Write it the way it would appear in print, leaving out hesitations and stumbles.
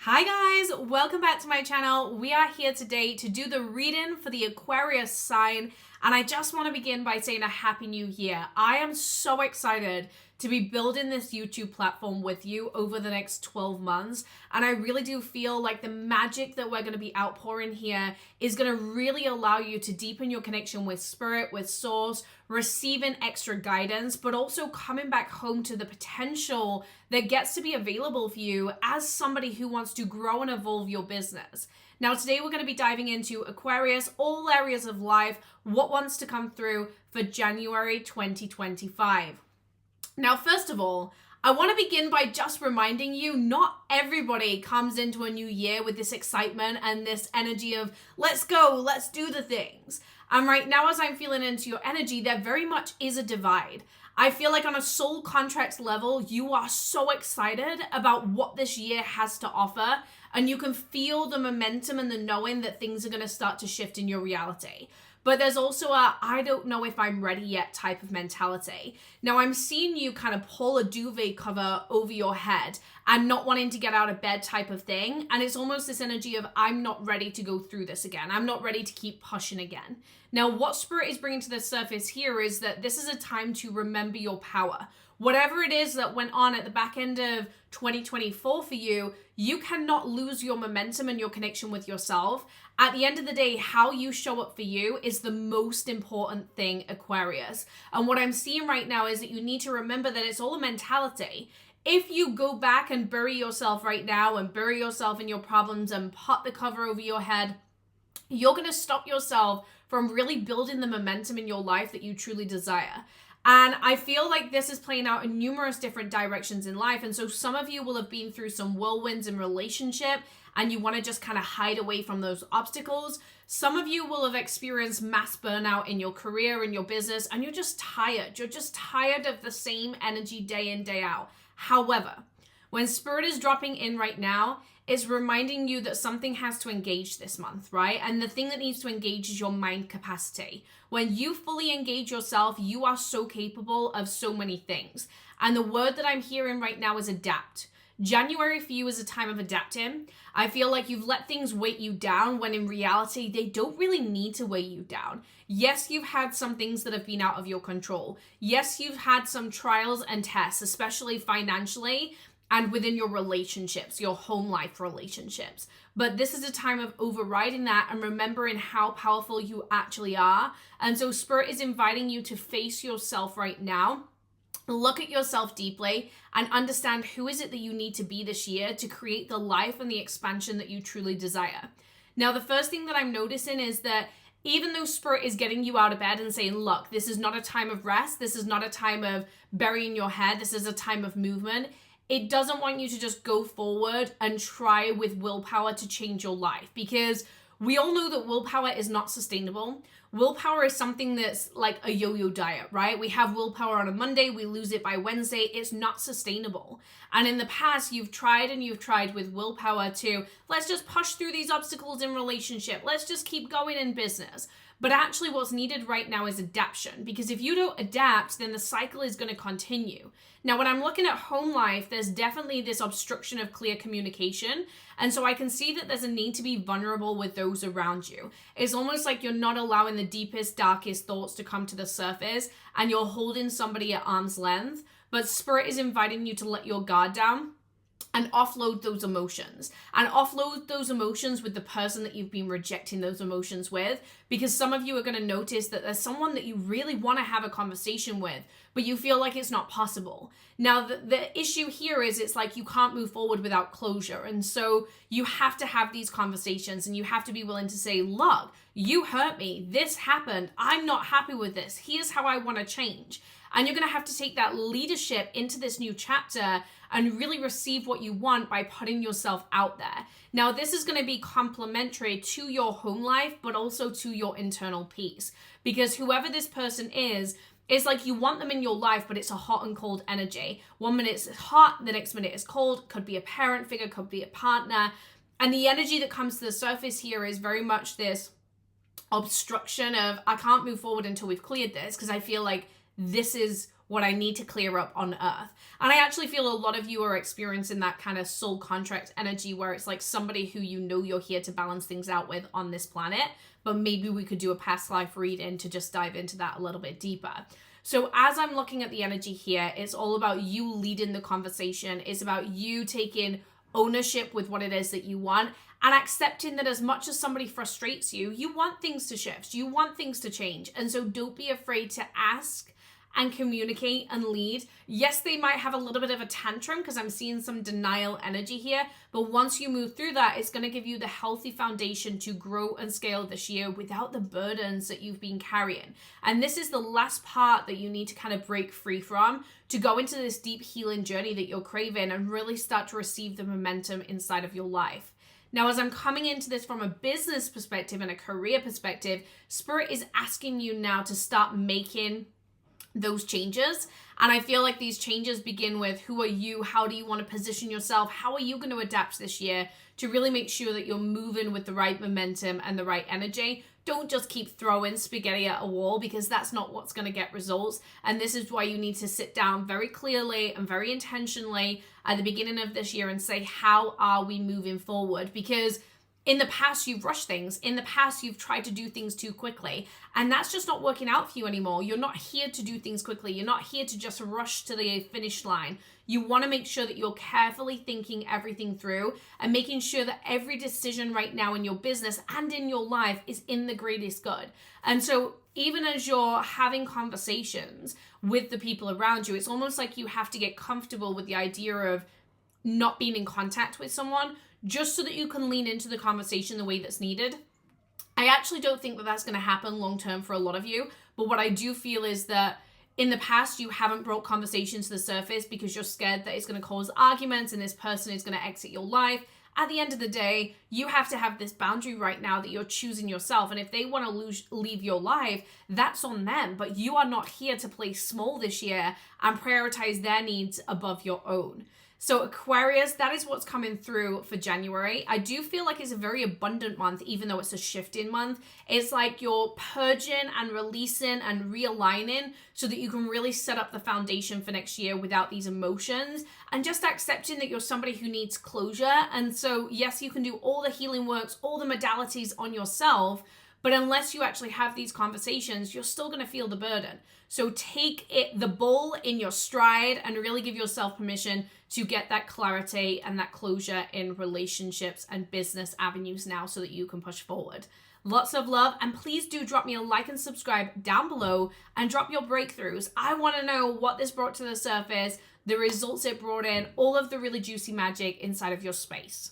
Hi guys, welcome back to my channel. We are here today to do the reading for the Aquarius sign, and I just want to begin by saying a happy new year. I am so excited to be building this YouTube platform with you over the next 12 months, and I really do feel like the magic that we're going to be outpouring here is going to really allow you to deepen your connection with spirit, with source, receiving extra guidance, but also coming back home to the potential that gets to be available for you as somebody who wants to grow and evolve your business. Now, today we're going to be diving into Aquarius, all areas of life, what wants to come through for January 2025. Now, first of all, I want to begin by just reminding you, not everybody comes into a new year with this excitement and this energy of, let's go, let's do the things. And right now, as I'm feeling into your energy, there very much is a divide. I feel like on a soul contract level, you are so excited about what this year has to offer, and you can feel the momentum and the knowing that things are going to start to shift in your reality. But there's also a, I don't know if I'm ready yet type of mentality. Now, I'm seeing you kind of pull a duvet cover over your head and not wanting to get out of bed type of thing. And it's almost this energy of, I'm not ready to go through this again. I'm not ready to keep pushing again. Now, what Spirit is bringing to the surface here is that this is a time to remember your power. Whatever it is that went on at the back end of 2024 for you, you cannot lose your momentum and your connection with yourself. At the end of the day, how you show up for you is the most important thing, Aquarius. And what I'm seeing right now is that you need to remember that it's all a mentality. If you go back and bury yourself right now and bury yourself in your problems and put the cover over your head, you're going to stop yourself from really building the momentum in your life that you truly desire. And I feel like this is playing out in numerous different directions in life. And so some of you will have been through some whirlwinds in relationship and you want to just kind of hide away from those obstacles. Some of you will have experienced mass burnout in your career, in your business, and you're just tired. You're just tired of the same energy day in, day out. However, when Spirit is dropping in right now, it's reminding you that something has to engage this month, right? And the thing that needs to engage is your mind capacity. When you fully engage yourself, you are so capable of so many things. And the word that I'm hearing right now is adapt. January for you is a time of adapting. I feel like you've let things weight you down when in reality, they don't really need to weigh you down. Yes, you've had some things that have been out of your control. Yes, you've had some trials and tests, especially financially, and within your relationships, your home life relationships. But this is a time of overriding that and remembering how powerful you actually are. And so Spirit is inviting you to face yourself right now, look at yourself deeply, and understand who is it that you need to be this year to create the life and the expansion that you truly desire. Now, the first thing that I'm noticing is that even though Spirit is getting you out of bed and saying, look, this is not a time of rest, this is not a time of burying your head, this is a time of movement, it doesn't want you to just go forward and try with willpower to change your life, because we all know that willpower is not sustainable. Willpower is something that's like a yo-yo diet, right? We have willpower on a Monday, we lose it by Wednesday. It's not sustainable. And in the past, you've tried with willpower to, let's just push through these obstacles in relationship. Let's just keep going in business. But actually what's needed right now is adaptation, because if you don't adapt, then the cycle is going to continue. Now, when I'm looking at home life, there's definitely this obstruction of clear communication. And so I can see that there's a need to be vulnerable with those around you. It's almost like you're not allowing the deepest, darkest thoughts to come to the surface and you're holding somebody at arm's length. But Spirit is inviting you to let your guard down and offload those emotions. And offload those emotions with the person that you've been rejecting those emotions with. Because some of you are going to notice that there's someone that you really want to have a conversation with, but you feel like it's not possible. Now, the issue here is it's like you can't move forward without closure. And so you have to have these conversations and you have to be willing to say, look, you hurt me. This happened. I'm not happy with this. Here's how I want to change. And you're going to have to take that leadership into this new chapter and really receive what you want by putting yourself out there. Now, this is going to be complementary to your home life, but also to your internal peace. Because whoever this person is, it's like you want them in your life, but it's a hot and cold energy. 1 minute it's hot, the next minute it's cold. Could be a parent figure, could be a partner. And the energy that comes to the surface here is very much this obstruction of, I can't move forward until we've cleared this, because I feel like this is what I need to clear up on earth. And I actually feel a lot of you are experiencing that kind of soul contract energy where it's like somebody who you know you're here to balance things out with on this planet, but maybe we could do a past life reading to just dive into that a little bit deeper. So as I'm looking at the energy here, it's all about you leading the conversation. It's about you taking ownership with what it is that you want and accepting that as much as somebody frustrates you, you want things to shift, you want things to change. And so don't be afraid to ask and communicate and lead. Yes, they might have a little bit of a tantrum because I'm seeing some denial energy here, but once you move through that, it's going to give you the healthy foundation to grow and scale this year without the burdens that you've been carrying. And this is the last part that you need to kind of break free from to go into this deep healing journey that you're craving and really start to receive the momentum inside of your life. Now, as I'm coming into this from a business perspective and a career perspective, Spirit is asking you now to start making those changes. And I feel like these changes begin with who are you? How do you want to position yourself? How are you going to adapt this year to really make sure that you're moving with the right momentum and the right energy? Don't just keep throwing spaghetti at a wall because that's not what's going to get results. And this is why you need to sit down very clearly and very intentionally at the beginning of this year and say, how are we moving forward? Because in the past, you've rushed things. In the past, you've tried to do things too quickly. And that's just not working out for you anymore. You're not here to do things quickly. You're not here to just rush to the finish line. You want to make sure that you're carefully thinking everything through and making sure that every decision right now in your business and in your life is in the greatest good. And so even as you're having conversations with the people around you, it's almost like you have to get comfortable with the idea of not being in contact with someone just so that you can lean into the conversation the way that's needed. I actually don't think that that's going to happen long term for a lot of you, but what I do feel is that in the past, you haven't brought conversation to the surface because you're scared that it's going to cause arguments and this person is going to exit your life. At the end of the day, you have to have this boundary right now that you're choosing yourself. And if they want to leave your life, that's on them. But you are not here to play small this year and prioritize their needs above your own. So Aquarius, that is what's coming through for January. I do feel like it's a very abundant month, even though it's a shifting month. It's like you're purging and releasing and realigning so that you can really set up the foundation for next year without these emotions and just accepting that you're somebody who needs closure. And so, yes, you can do all the healing works, all the modalities on yourself, but unless you actually have these conversations, you're still going to feel the burden. So take the bull in your stride and really give yourself permission to get that clarity and that closure in relationships and business avenues now so that you can push forward. Lots of love, and please do drop me a like and subscribe down below and drop your breakthroughs. I want to know what this brought to the surface, the results it brought in, all of the really juicy magic inside of your space.